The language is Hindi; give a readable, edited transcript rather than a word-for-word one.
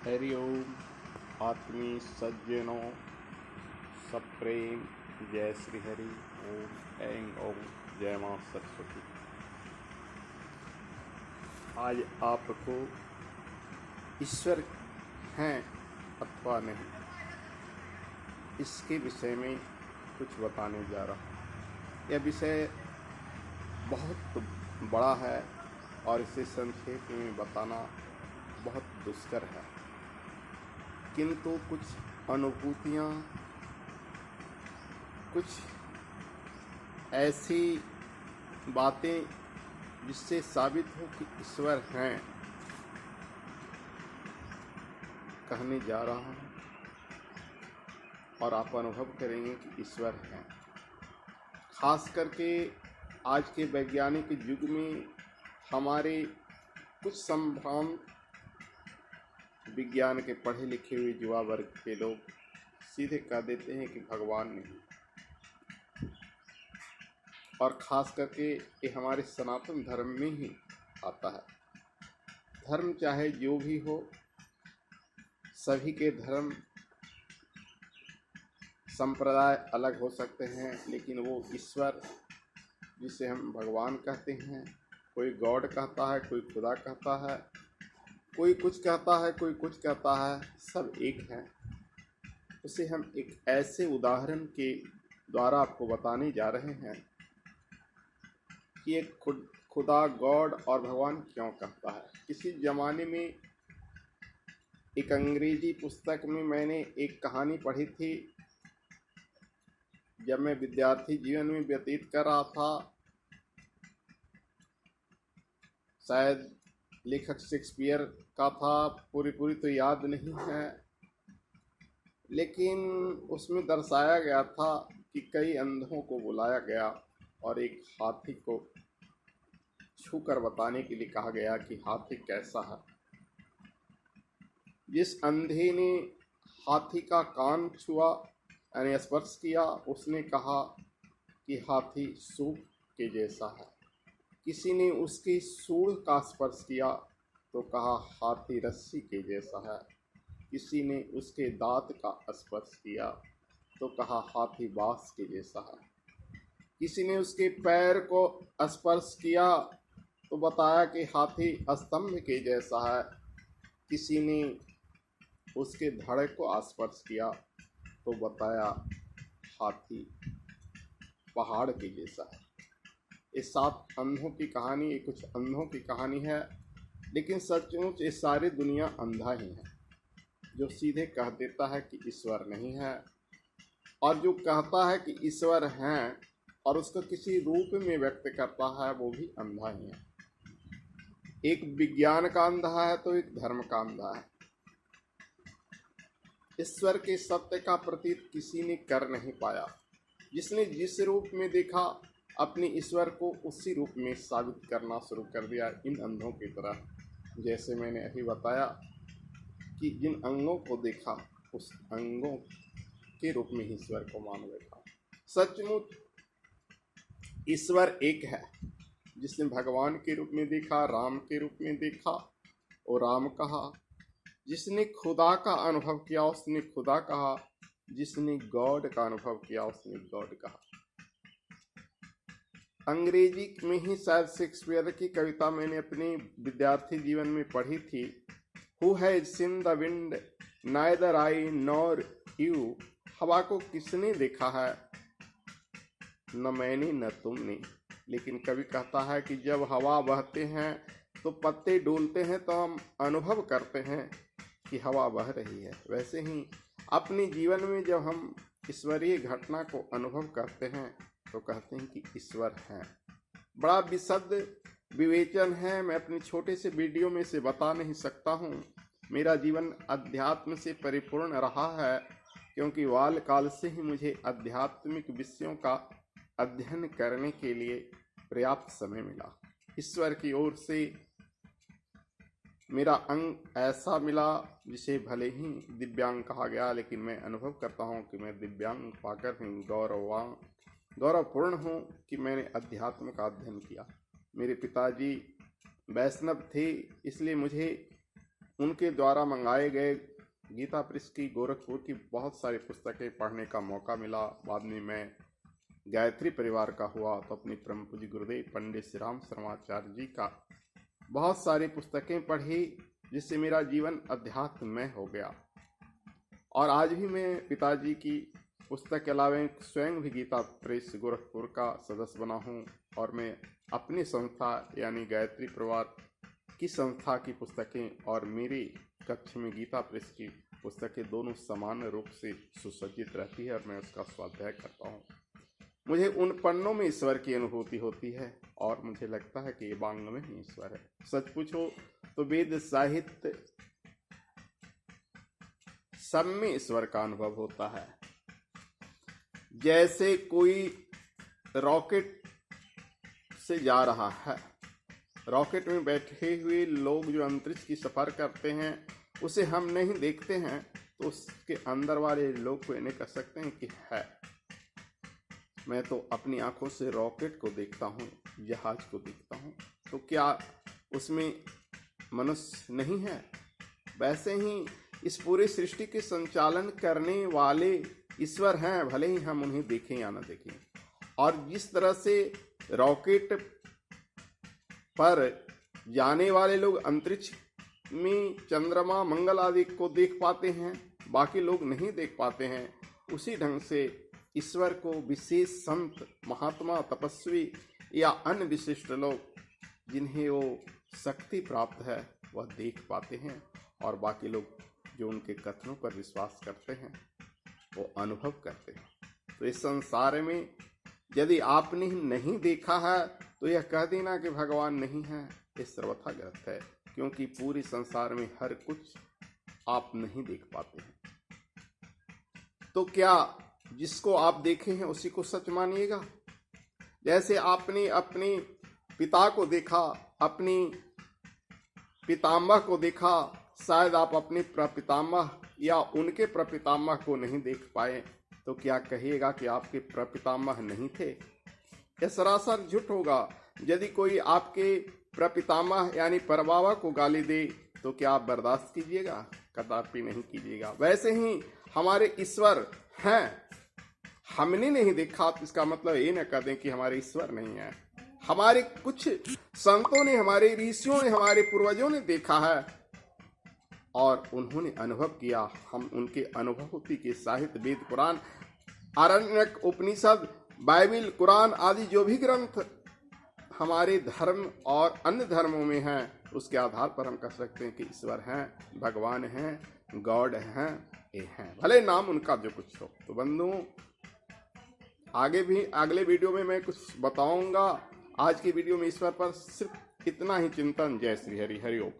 हरि ओम। आत्मीय सज्जनों, सप्रेम जय श्री हरि। ओम ऐं ओम जय माँ सरस्वती। आज आपको ईश्वर हैं अथवा नहीं, इसके विषय में कुछ बताने जा रहा हूँ। यह विषय बहुत बड़ा है और इसे संक्षेप में बताना बहुत दुष्कर है, किंतु कुछ अनुभूतियाँ, कुछ ऐसी बातें जिससे साबित हो कि ईश्वर हैं, कहने जा रहा हूँ और आप अनुभव करेंगे कि ईश्वर हैं। खास करके आज के वैज्ञानिक युग में हमारे कुछ संभ्रांत विज्ञान के पढ़े लिखे हुए युवा वर्ग के लोग सीधे कह देते हैं कि भगवान नहीं, और ख़ास करके ये हमारे सनातन धर्म में ही आता है। धर्म चाहे जो भी हो, सभी के धर्म संप्रदाय अलग हो सकते हैं, लेकिन वो ईश्वर जिसे हम भगवान कहते हैं, कोई गॉड कहता है, कोई खुदा कहता है, कोई कुछ कहता है, कोई कुछ कहता है, सब एक हैं। उसे हम एक ऐसे उदाहरण के द्वारा आपको बताने जा रहे हैं कि एक खुदा, गॉड और भगवान क्यों कहता है। किसी ज़माने में एक अंग्रेजी पुस्तक में मैंने एक कहानी पढ़ी थी। जब मैं विद्यार्थी जीवन में व्यतीत कर रहा था, शायद लेखक शेक्सपियर का था, पूरी तो याद नहीं है, लेकिन उसमें दर्शाया गया था कि कई अंधों को बुलाया गया और एक हाथी को छूकर बताने के लिए कहा गया कि हाथी कैसा है। जिस अंधे ने हाथी का कान छुआ यानी स्पर्श किया, उसने कहा कि हाथी सूप के जैसा है। किसी ने उसकी सूंड का स्पर्श किया तो कहा हाथी रस्सी के जैसा है। किसी ने उसके दांत का स्पर्श किया तो कहा हाथी बांस के जैसा है। किसी ने उसके पैर को स्पर्श किया तो बताया कि हाथी स्तंभ के जैसा है। किसी ने उसके धड़ को स्पर्श किया तो बताया हाथी पहाड़ के जैसा है। ये 7 अंधों की कहानी, ये कुछ अंधों की कहानी है, लेकिन सचमुच ये सारी दुनिया अंधा ही है जो सीधे कह देता है कि ईश्वर नहीं है, और जो कहता है कि ईश्वर हैं और उसको किसी रूप में व्यक्त करता है वो भी अंधा ही है। एक विज्ञान का अंधा है तो एक धर्म का अंधा है। ईश्वर के सत्य का प्रतीत किसी ने कर नहीं पाया। जिसने जिस रूप में देखा, अपने ईश्वर को उसी रूप में साबित करना शुरू कर दिया, इन अंधों की तरह। जैसे मैंने अभी बताया कि जिन अंगों को देखा, उस अंगों के रूप में ईश्वर को मान बैठा। सचमुच ईश्वर एक है। जिसने भगवान के रूप में देखा, राम के रूप में देखा और राम कहा। जिसने खुदा का अनुभव किया उसने खुदा कहा। जिसने गॉड का अनुभव किया उसने गॉड कहा। अंग्रेजी में ही शायद शेक्सपियर की कविता मैंने अपने विद्यार्थी जीवन में पढ़ी थी। Who has seen the wind neither I nor you. हवा को किसने देखा है, न मैंने न तुमने। लेकिन कवि कहता है कि जब हवा बहते हैं तो पत्ते डोलते हैं तो हम अनुभव करते हैं कि हवा बह रही है। वैसे ही अपने जीवन में जब हम ईश्वरीय घटना को अनुभव करते हैं तो कहते हैं कि ईश्वर हैं। बड़ा विशद विवेचन है, मैं अपने छोटे से वीडियो में से बता नहीं सकता हूँ। मेरा जीवन अध्यात्म से परिपूर्ण रहा है, क्योंकि बाल काल से ही मुझे आध्यात्मिक विषयों का अध्ययन करने के लिए पर्याप्त समय मिला। ईश्वर की ओर से मेरा अंग ऐसा मिला जिसे भले ही दिव्यांग कहा गया, लेकिन मैं अनुभव करता हूँ कि मैं दिव्यांग पाकर ही गौरवपूर्ण हूँ कि मैंने अध्यात्म का अध्ययन किया। मेरे पिताजी वैष्णव थे, इसलिए मुझे उनके द्वारा मंगाए गए गीता प्रेस की गोरखपुर की बहुत सारी पुस्तकें पढ़ने का मौका मिला। बाद में मैं गायत्री परिवार का हुआ तो अपनी परम पूज्य गुरुदेव पंडित श्री राम शर्माचार्य जी का बहुत सारी पुस्तकें पढ़ी, जिससे मेरा जीवन अध्यात्ममय हो गया। और आज भी मैं पिताजी की पुस्तक के अलावा स्वयं भी गीता प्रेस गोरखपुर का सदस्य बना हूँ और मैं अपनी संस्था यानी गायत्री परिवार की संस्था की पुस्तकें और मेरे कक्ष में गीता प्रेस की पुस्तकें दोनों समान रूप से सुसज्जित रहती है और मैं उसका स्वाध्याय करता हूँ। मुझे उन पन्नों में ईश्वर की अनुभूति होती है और मुझे लगता है कि ये वांग में ही ईश्वर है। सच पूछो तो वेद साहित्य सब में ईश्वर का अनुभव होता है। जैसे कोई रॉकेट से जा रहा है, रॉकेट में बैठे हुए लोग जो अंतरिक्ष की सफर करते हैं उसे हम नहीं देखते हैं, तो उसके अंदर वाले लोग को इन्हें कह सकते हैं कि है। मैं तो अपनी आंखों से रॉकेट को देखता हूँ, जहाज को देखता हूँ, तो क्या उसमें मनुष्य नहीं है? वैसे ही इस पूरी सृष्टि के संचालन करने वाले ईश्वर हैं, भले ही हम उन्हें देखें या न देखें। और जिस तरह से रॉकेट पर जाने वाले लोग अंतरिक्ष में चंद्रमा मंगल आदि को देख पाते हैं, बाकी लोग नहीं देख पाते हैं, उसी ढंग से ईश्वर को विशेष संत, महात्मा, तपस्वी या अन्य विशिष्ट लोग जिन्हें वो शक्ति प्राप्त है वह देख पाते हैं, और बाकी लोग जो उनके कथनों पर विश्वास करते हैं वो अनुभव करते हैं। तो इस संसार में यदि आपने नहीं देखा है तो यह कह देना कि भगवान नहीं है, ये सर्वथा गलत है, क्योंकि पूरी संसार में हर कुछ आप नहीं देख पाते हैं। तो क्या जिसको आप देखे हैं उसी को सच मानिएगा? जैसे आपने अपने पिता को देखा, अपनी पितामह को देखा, शायद आप अपने प्रपितामह या उनके प्रपितामह को नहीं देख पाए, तो क्या कहिएगा कि आपके प्रपितामह नहीं थे? यह सरासर झूठ होगा। यदि कोई आपके प्रपितामह यानी परबाबा को गाली दे तो क्या आप बर्दाश्त कीजिएगा? कदापि नहीं कीजिएगा। वैसे ही हमारे ईश्वर हैं, हमने नहीं देखा तो इसका मतलब ये न कर दें कि हमारे ईश्वर नहीं है। हमारे कुछ संतों ने, हमारे ऋषियों ने, हमारे पूर्वजों ने देखा है और उन्होंने अनुभव किया। हम उनके अनुभूति के साहित्य, वेद, पुराण, आरण्यक, उपनिषद, बाइबिल, कुरान आदि जो भी ग्रंथ हमारे धर्म और अन्य धर्मों में हैं, उसके आधार पर हम कह सकते हैं कि ईश्वर हैं, भगवान हैं, गॉड हैं, ये हैं, भले नाम उनका जो कुछ हो। तो बंधुओं, आगे भी अगले वीडियो में मैं कुछ बताऊंगा। आज की वीडियो में ईश्वर पर सिर्फ इतना ही चिंतन। जय श्री हरि, हरि ओम।